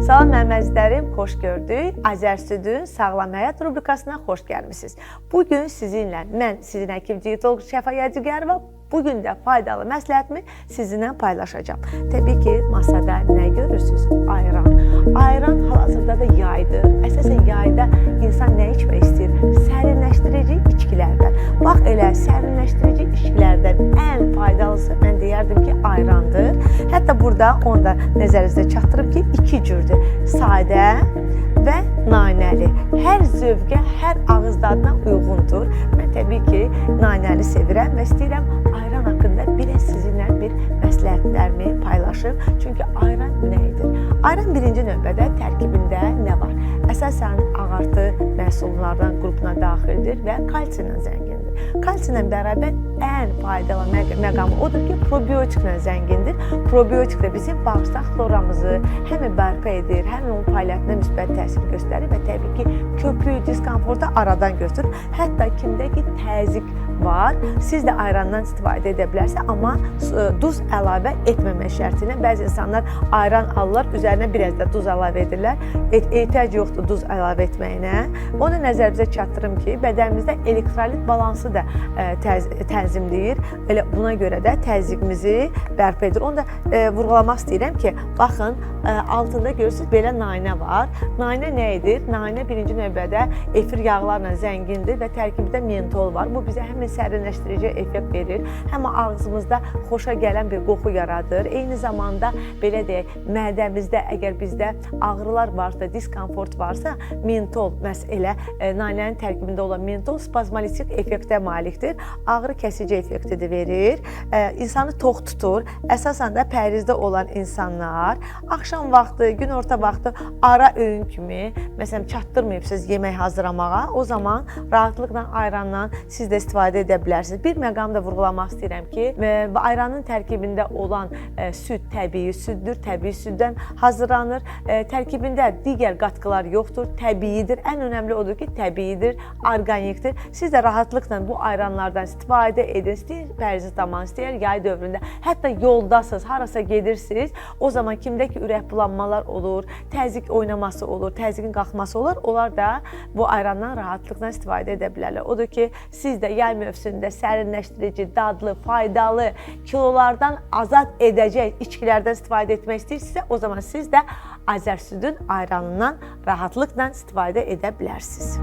Salam mənim əzizlərim, xoş gördük. Azərsüdün Sağlam Həyat rubrikasına xoş gəlmisiniz. Bugün sizinlə mən sizin həkim diyetolog Şəfa Yadigarova bugün də faydalı məsləhətimi sizinlə paylaşacağım. Təbii ki, masada nə görürsünüz? Ayran. Ayran hal-hazırda da yaydır. Əsasən yayda insan nə içmək istəyir? Sərinləşdirici içkilərdən. Bax elə sərinləşdirici içkilərdən ən faydalısı mən deyərdim ki, ayrandır. Hətta burada onu da nəzərinizə çatdırıb ki, iki cürdür. Sadə və nanəli. Hər zövqə, hər ağız dadına uyğundur. Mən təbii ki, nanəli sevirəm və istəyirəm ayran haqqında biraz sizinlə bir məsləhətlərimi paylaşım. Çünki ayran nədir? Ayran birinci növbədə tərkibində nə var? Əsasən ağartı məhsullardan qrupuna daxildir və kalsiyla zəngindir. Kalsiyla bərabər ən faydalı məqamı odur ki, probiotiklə zəngindir. Probiotik də bizim bağırsaq floramızı həm bərpa edir, həm onun fəaliyyətinə müsbət təsir göstərir və təbii ki, köpüyü, diskomfortu aradan götürür. Hətta kimdə ki, təzyiq var, siz də ayrandan istifadə edə bilərsiniz, amma duz əlavə etməmək şərti ilə bəzi insanlar ayran alırlar, üzərinə biraz da duz əlavə edirlər. Ehtiyac yoxdur duz əlavə etməyinə. Onu nəzərinizə çatdırım ki, bədənimizdə elektrolit balansı da tənzimləyir. Elə buna görə də təzyiqimizi bərpa edir. Onu da vurğulamaq istəyirəm ki, baxın, altında görürsünüz, belə nanə var. Nanə nə edir? Nanə birinci növbədə efir yağlarla zəngindir və tərkibində mentol var. Bu bizə həm sərinləşdirici effekt verir, həm ağzımızda xoşa gələn bir qoxu yaradır. Eyni zamanda, belə deyək, mədəmizdə əgər bizdə ağrılar varsa, diskomfort varsa, mentol, elə nanənin tərkibində olan mentol spazmolitik effektə malikdir. Ağrı kəsici effekti də verir. İnsanı tox tutur. Əsasən də pəhrizdə olan insanlar axşam vaxtı, günorta vaxtı ara öğün kimi, məsələn, çatdırmayıbsınız yemək hazırlamağa, o zaman rahatlıqla ayrandan siz də istifadə edə bilərsiniz. Bir məqam da vurğulamaq istəyirəm ki, ayranın tərkibində olan süd təbii süddür, təbii süddən hazırlanır. Tərkibində digər qatqılar yoxdur, təbiidir. Ən önəmli odur ki, təbiidir, orqanikdir. Siz də rahatlıqla bu ayranlardan istifadə edin. İstəyir pərhiz zamanı, istəyir yay dövründə, hətta yoldasınız, harasa gedirsiniz, o zaman kimdə ki, ürək bulanmalar olur, təzyiq oynaması olur, təzyiqin qalxması olur, onlar da bu ayrandan rahatlıqla istifadə edə bilərlər. Odur ki, siz də yay mövsümündə sərinləşdirici, dadlı, faydalı, kilolardan azad edəcək içkilərdən istifadə etmək istəyirsinizsə, o zaman siz də Azərsüdün ayranından rahatlıqla istifadə edə bilərsiniz.